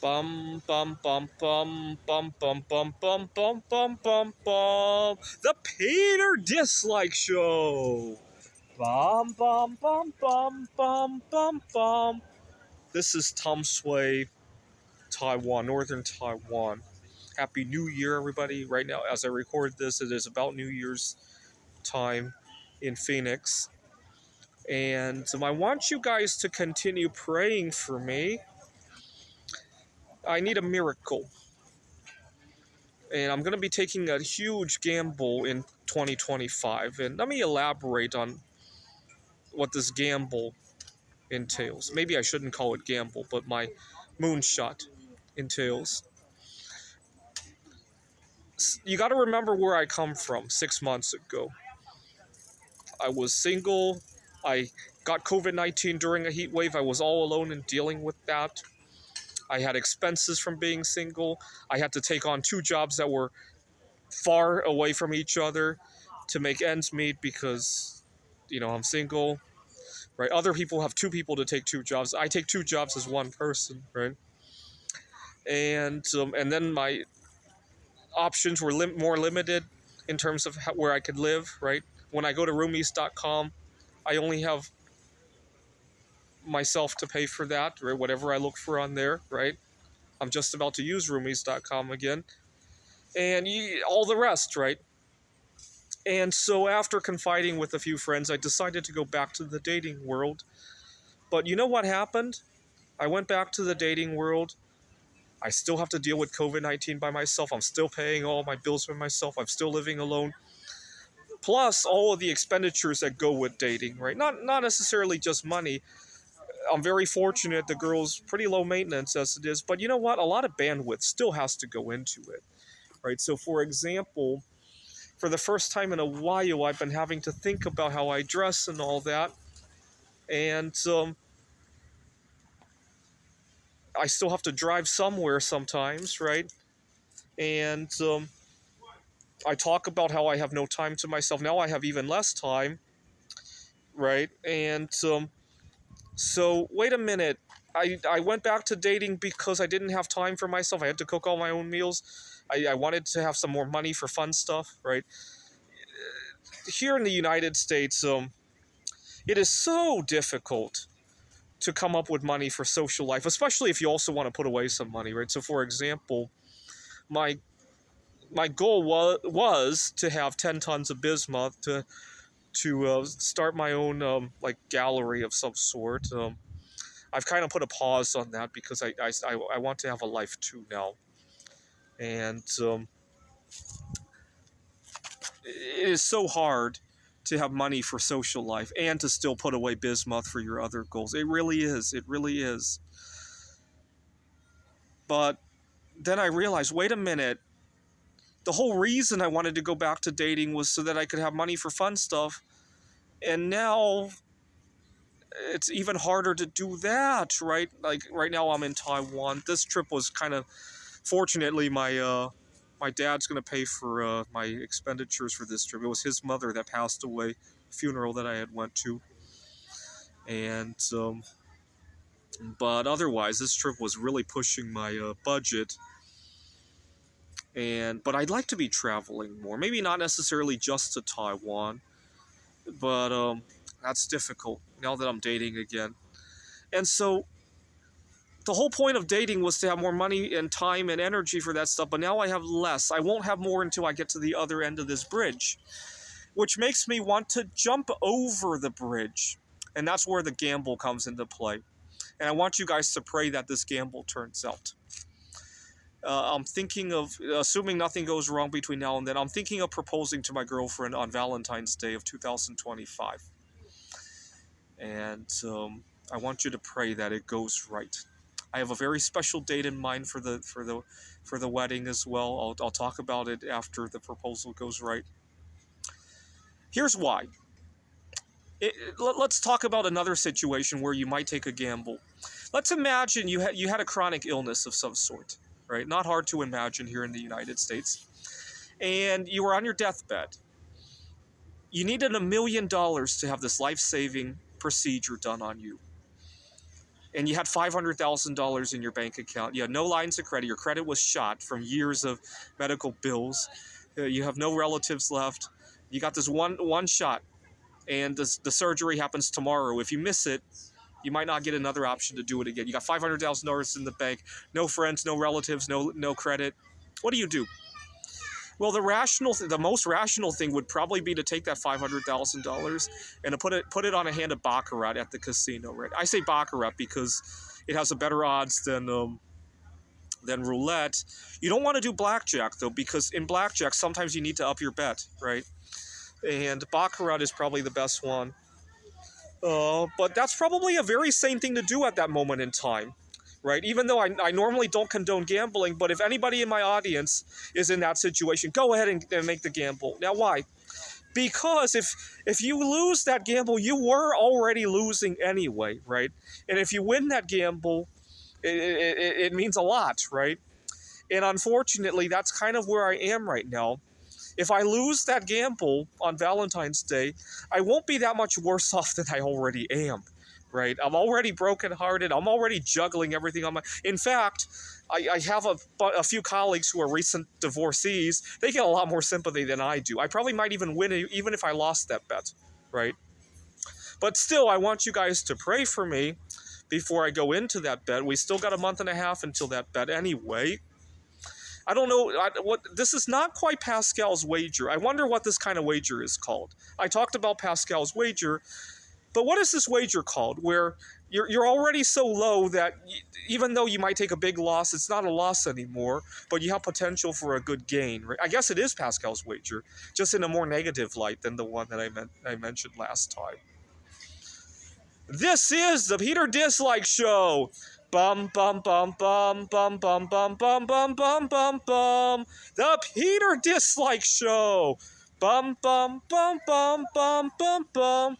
Bum bum bum bum bum bum bum bum bum bum bum bum. The Peter Dislike Show. Bum bum bum bum bum bum bum. This is Tom Sway, Taiwan, Northern Taiwan. Happy New Year, everybody! Right now, as I record this, it is about New Year's time in Phoenix, and I want you guys to continue praying for me. I need a miracle. And I'm going to be taking a huge gamble in 2025. And let me elaborate on what this gamble entails. Maybe I shouldn't call it gamble, but my moonshot entails. You got to remember where I come from 6 months ago. I was single. I got COVID-19 during a heat wave. I was all alone and dealing with that. I had expenses from being single. I had to take on 2 jobs that were far away from each other to make ends meet because, I'm single, right? Other people have 2 people to take 2 jobs. I take 2 jobs as one person, right? And then my options were more limited in terms of where I could live, right? When I go to roomies.com, I only have myself to pay for that, right? Whatever I look for on there, right? I'm just about to use roomies.com again. And all the rest, right? And so after confiding with a few friends, I decided to go back to the dating world. But you know what happened? I went back to the dating world. I still have to deal with COVID-19 by myself. I'm still paying all my bills by myself. I'm still living alone. Plus all of the expenditures that go with dating, right? Not necessarily just money. I'm very fortunate. The girl's pretty low maintenance as it is. But you know what? A lot of bandwidth still has to go into it, right? So for example, for the first time in a while, I've been having to think about how I dress and all that. And I still have to drive somewhere sometimes, right? And I talk about how I have no time to myself. Now I have even less time, right? And so wait a minute. I went back to dating because I didn't have time for myself. I had to cook all my own meals. I wanted to have some more money for fun stuff, right? Here in the United States, it is so difficult to come up with money for social life, especially if you also want to put away some money, right? So, for example, my goal was to have 10 tons of bismuth to start my own gallery of some sort. I've kind of put a pause on that because I want to have a life too now, and it is so hard to have money for social life and to still put away bismuth for your other goals. It really is. It really is. But then I realized, wait a minute. The whole reason I wanted to go back to dating was so that I could have money for fun stuff. And now it's even harder to do that, right? Like right now I'm in Taiwan. This trip was kind of, fortunately, my dad's going to pay for my expenditures for this trip. It was his mother that passed away, funeral that I had went to. And but otherwise this trip was really pushing my budget. But I'd like to be traveling more. Maybe not necessarily just to Taiwan, but that's difficult now that I'm dating again. And so the whole point of dating was to have more money and time and energy for that stuff, but now I have less. I won't have more until I get to the other end of this bridge, which makes me want to jump over the bridge. And that's where the gamble comes into play. And I want you guys to pray that this gamble turns out. I'm thinking of, assuming nothing goes wrong between now and then, I'm thinking of proposing to my girlfriend on Valentine's Day of 2025. And I want you to pray that it goes right. I have a very special date in mind for the wedding as well. I'll talk about it after the proposal goes right. Here's why. Let's talk about another situation where you might take a gamble. Let's imagine you had a chronic illness of some sort, right? Not hard to imagine here in the United States. And you were on your deathbed. You needed $1 million to have this life-saving procedure done on you. and you had $500,000 in your bank account. You had no lines of credit. Your credit was shot from years of medical bills. You have no relatives left. You got this one shot, and the surgery happens tomorrow. If you miss it, you might not get another option to do it again. You got $500,000 in the bank, no friends, no relatives, no credit. What do? Well, the most rational thing would probably be to take that $500,000 and to put it on a hand of baccarat at the casino. Right? I say baccarat because it has a better odds than roulette. You don't want to do blackjack though, because in blackjack sometimes you need to up your bet, right? And baccarat is probably the best one. But that's probably a very sane thing to do at that moment in time, right? Even though I normally don't condone gambling, but if anybody in my audience is in that situation, go ahead and make the gamble. Now, why? Because if you lose that gamble, you were already losing anyway, right? And if you win that gamble, it means a lot, right? And unfortunately, that's kind of where I am right now. If I lose that gamble on Valentine's Day, I won't be that much worse off than I already am, right? I'm already brokenhearted. I'm already juggling everything on my... In fact, I have a few colleagues who are recent divorcees. They get a lot more sympathy than I do. I probably might even win even if I lost that bet, right? But still, I want you guys to pray for me before I go into that bet. We still got a month and a half until that bet anyway. I don't know what this is. Not quite Pascal's wager. I wonder what this kind of wager is called. I talked about Pascal's wager, but what is this wager called? Where you're already so low that even though you might take a big loss, it's not a loss anymore, but you have potential for a good gain. Right? I guess it is Pascal's wager, just in a more negative light than the one that I mentioned last time. This is the Peter Dislike Show. Bum bum bum bum bum bum bum bum bum bum bum bum. The Peter Dislike Show. Bum bum bum bum bum bum bum.